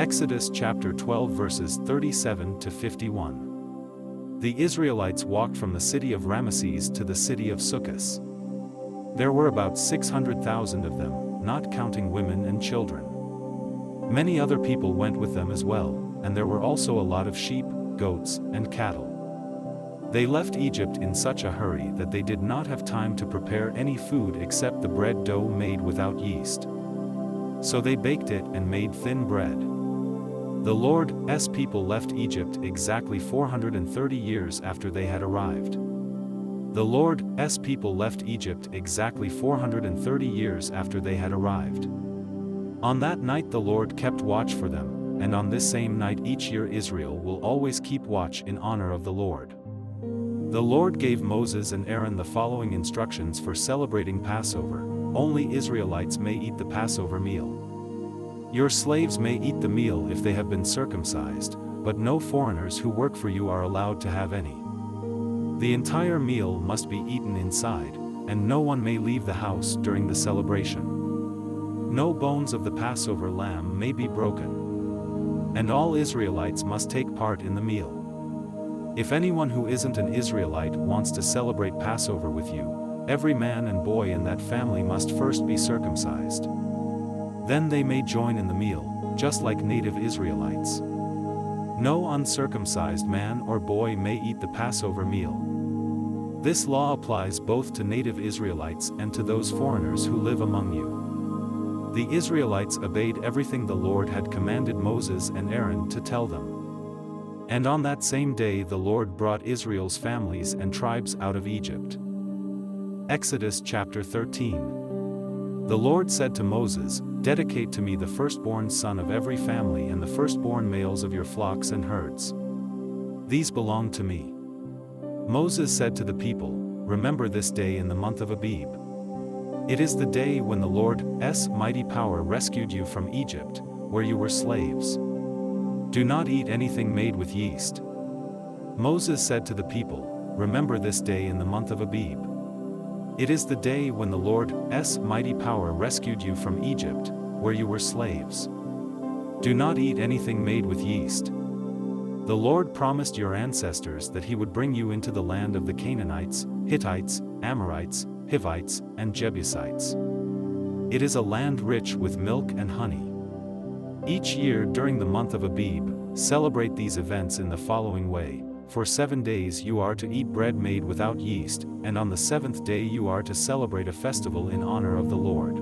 Exodus chapter 12 verses 37 to 51. The Israelites walked from the city of Ramesses to the city of Succos. There were about 600,000 of them, not counting women and children. Many other people went with them as well, and there were also a lot of sheep, goats, and cattle. They left Egypt in such a hurry that they did not have time to prepare any food except the bread dough made without yeast. So they baked it and made thin bread. The Lord's people left Egypt exactly 430 years after they had arrived. The Lord's people left Egypt exactly 430 years after they had arrived. On that night the Lord kept watch for them, and on this same night each year Israel will always keep watch in honor of the Lord. The Lord gave Moses and Aaron the following instructions for celebrating Passover: only Israelites may eat the Passover meal. Your slaves may eat the meal if they have been circumcised, but no foreigners who work for you are allowed to have any. The entire meal must be eaten inside, and no one may leave the house during the celebration. No bones of the Passover lamb may be broken. And all Israelites must take part in the meal. If anyone who isn't an Israelite wants to celebrate Passover with you, every man and boy in that family must first be circumcised. Then they may join in the meal, just like native Israelites. No uncircumcised man or boy may eat the Passover meal. This law applies both to native Israelites and to those foreigners who live among you. The Israelites obeyed everything the Lord had commanded Moses and Aaron to tell them. And on that same day the Lord brought Israel's families and tribes out of Egypt. Exodus chapter 13. The Lord said to Moses, "Dedicate to me the firstborn son of every family and the firstborn males of your flocks and herds. These belong to me." Moses said to the people, "Remember this day in the month of Abib. It is the day when the Lord's mighty power rescued you from Egypt, where you were slaves. Do not eat anything made with yeast." Moses said to the people, "Remember this day in the month of Abib. It is the day when the Lord's mighty power rescued you from Egypt, where you were slaves. Do not eat anything made with yeast. The Lord promised your ancestors that he would bring you into the land of the Canaanites, Hittites, Amorites, Hivites, and Jebusites. It is a land rich with milk and honey. Each year during the month of Abib, celebrate these events in the following way. For 7 days you are to eat bread made without yeast, and on the 7th day you are to celebrate a festival in honor of the Lord.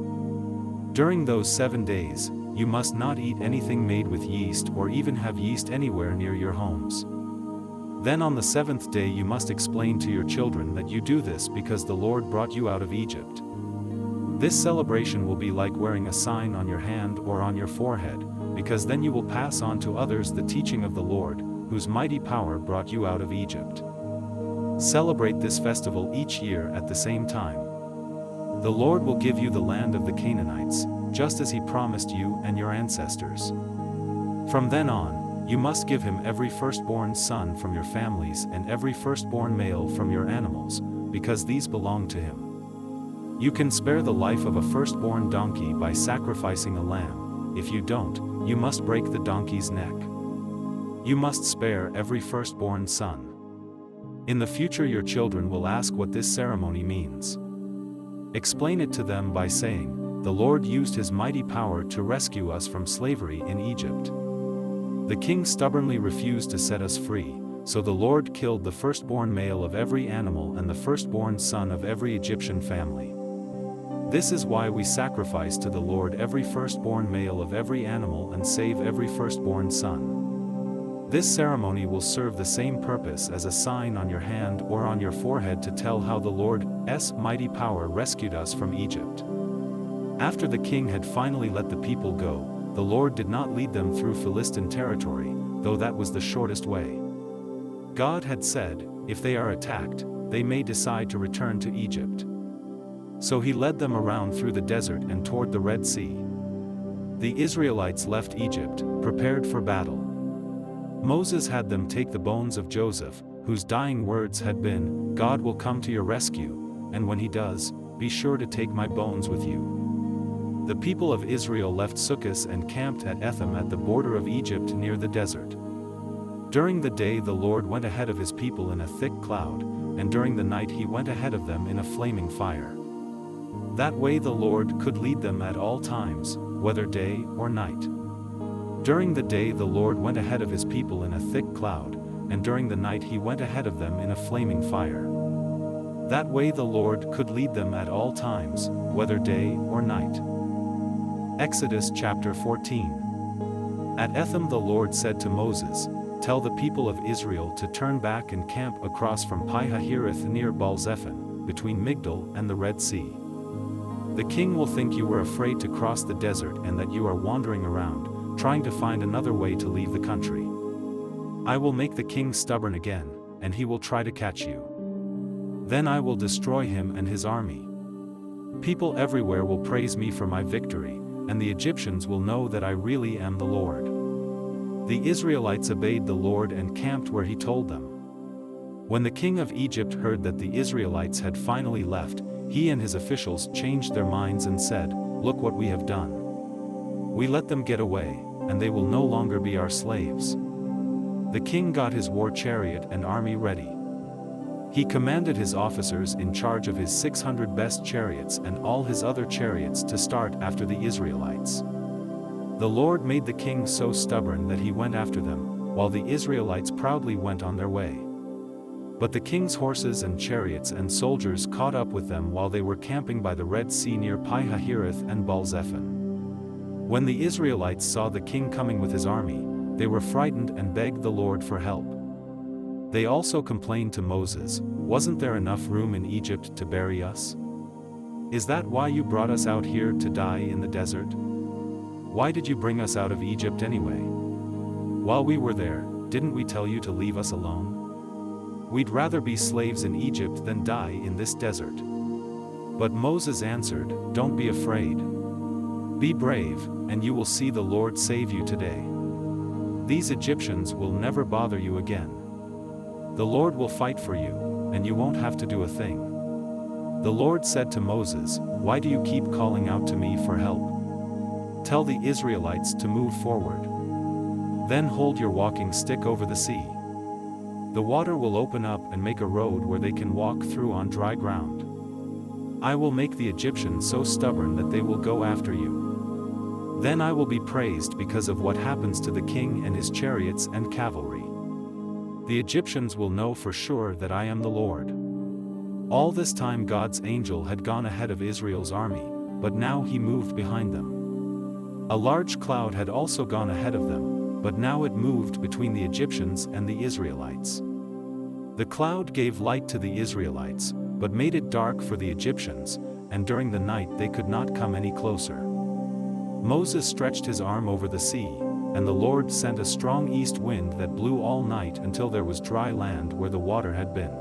During those 7 days, you must not eat anything made with yeast or even have yeast anywhere near your homes. Then on the 7th day you must explain to your children that you do this because the Lord brought you out of Egypt. This celebration will be like wearing a sign on your hand or on your forehead, because then you will pass on to others the teaching of the Lord, whose mighty power brought you out of Egypt. Celebrate this festival each year at the same time. The Lord will give you the land of the Canaanites, just as he promised you and your ancestors. From then on, you must give him every firstborn son from your families and every firstborn male from your animals, because these belong to him. You can spare the life of a firstborn donkey by sacrificing a lamb. If you don't, you must break the donkey's neck. You must spare every firstborn son. In the future your children will ask what this ceremony means. Explain it to them by saying, "The Lord used his mighty power to rescue us from slavery in Egypt. The king stubbornly refused to set us free, so the Lord killed the firstborn male of every animal and the firstborn son of every Egyptian family. This is why we sacrifice to the Lord every firstborn male of every animal and save every firstborn son." This ceremony will serve the same purpose as a sign on your hand or on your forehead to tell how the Lord's mighty power rescued us from Egypt. After the king had finally let the people go, the Lord did not lead them through Philistine territory, though that was the shortest way. God had said, if they are attacked, they may decide to return to Egypt. So he led them around through the desert and toward the Red Sea. The Israelites left Egypt, prepared for battle. Moses had them take the bones of Joseph, whose dying words had been, "God will come to your rescue, and when he does, be sure to take my bones with you." The people of Israel left Sukkot and camped at Etham at the border of Egypt near the desert. During the day the Lord went ahead of his people in a thick cloud, and during the night he went ahead of them in a flaming fire. That way the Lord could lead them at all times, whether day or night. During the day the Lord went ahead of his people in a thick cloud, and during the night he went ahead of them in a flaming fire. That way the Lord could lead them at all times, whether day or night. Exodus chapter 14. At Etham the Lord said to Moses, "Tell the people of Israel to turn back and camp across from Pi-hahiroth near Baal-zephon, between Migdol and the Red Sea. The king will think you were afraid to cross the desert and that you are wandering around, trying to find another way to leave the country. I will make the king stubborn again, and he will try to catch you. Then I will destroy him and his army. People everywhere will praise me for my victory, and the Egyptians will know that I really am the Lord." The Israelites obeyed the Lord and camped where he told them. When the king of Egypt heard that the Israelites had finally left, he and his officials changed their minds and said, "Look what we have done. We let them get away, and they will no longer be our slaves." The king got his war chariot and army ready. He commanded his officers in charge of his 600 best chariots and all his other chariots to start after the Israelites. The Lord made the king so stubborn that he went after them, while the Israelites proudly went on their way. But the king's horses and chariots and soldiers caught up with them while they were camping by the Red Sea near Pi-hahiroth and Baal-zephon. When the Israelites saw the king coming with his army, they were frightened and begged the Lord for help. They also complained to Moses, "Wasn't there enough room in Egypt to bury us? Is that why you brought us out here to die in the desert? Why did you bring us out of Egypt anyway? While we were there, didn't we tell you to leave us alone? We'd rather be slaves in Egypt than die in this desert." But Moses answered, "Don't be afraid. Be brave, and you will see the Lord save you today. These Egyptians will never bother you again. The Lord will fight for you, and you won't have to do a thing." The Lord said to Moses, "Why do you keep calling out to me for help? Tell the Israelites to move forward. Then hold your walking stick over the sea. The water will open up and make a road where they can walk through on dry ground. I will make the Egyptians so stubborn that they will go after you. Then I will be praised because of what happens to the king and his chariots and cavalry. The Egyptians will know for sure that I am the Lord." All this time God's angel had gone ahead of Israel's army, but now he moved behind them. A large cloud had also gone ahead of them, but now it moved between the Egyptians and the Israelites. The cloud gave light to the Israelites, but made it dark for the Egyptians, and during the night they could not come any closer. Moses stretched his arm over the sea, and the Lord sent a strong east wind that blew all night until there was dry land where the water had been.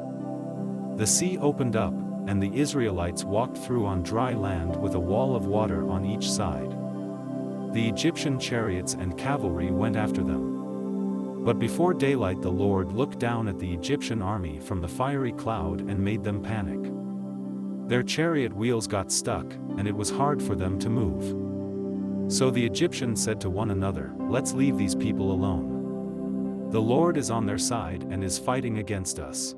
The sea opened up, and the Israelites walked through on dry land with a wall of water on each side. The Egyptian chariots and cavalry went after them. But before daylight the Lord looked down at the Egyptian army from the fiery cloud and made them panic. Their chariot wheels got stuck, and it was hard for them to move. So the Egyptians said to one another, "Let's leave these people alone. The Lord is on their side and is fighting against us."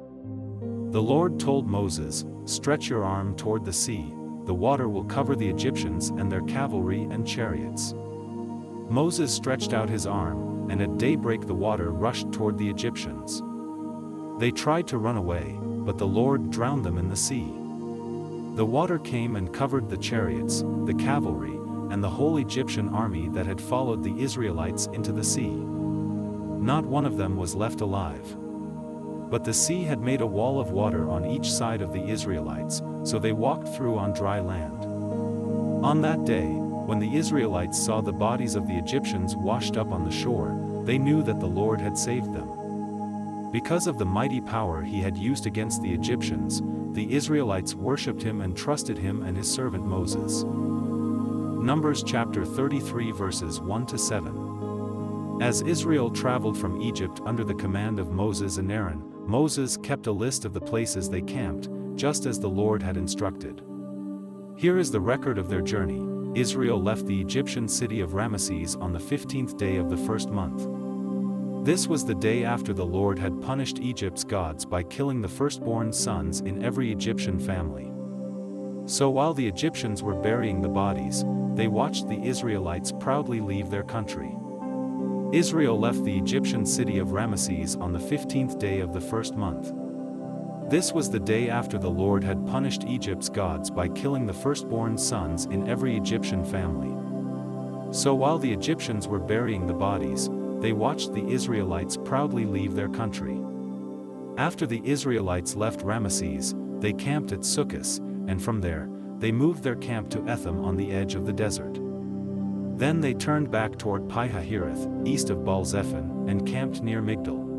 The Lord told Moses, "Stretch your arm toward the sea, the water will cover the Egyptians and their cavalry and chariots." Moses stretched out his arm, and at daybreak the water rushed toward the Egyptians. They tried to run away, but the Lord drowned them in the sea. The water came and covered the chariots, the cavalry, and the whole Egyptian army that had followed the Israelites into the sea. Not one of them was left alive. But the sea had made a wall of water on each side of the Israelites, so they walked through on dry land. On that day, when the Israelites saw the bodies of the Egyptians washed up on the shore, they knew that the Lord had saved them. Because of the mighty power he had used against the Egyptians, the Israelites worshipped him and trusted him and his servant Moses. Numbers chapter 33 verses 1 to 7. As Israel traveled from Egypt under the command of Moses and Aaron, Moses kept a list of the places they camped, just as the Lord had instructed. Here is the record of their journey. Israel left the Egyptian city of Ramesses on the 15th day of the first month. This was the day after the Lord had punished Egypt's gods by killing the firstborn sons in every Egyptian family. So while the Egyptians were burying the bodies, they watched the Israelites proudly leave their country. Israel left the Egyptian city of Ramesses on the 15th day of the first month. This was the day after the Lord had punished Egypt's gods by killing the firstborn sons in every Egyptian family. So while the Egyptians were burying the bodies, they watched the Israelites proudly leave their country. After the Israelites left Ramesses, they camped at Succos, and from there, they moved their camp to Etham on the edge of the desert. Then they turned back toward Pi-Hahiroth, east of Baal-Zephon, and camped near Migdal.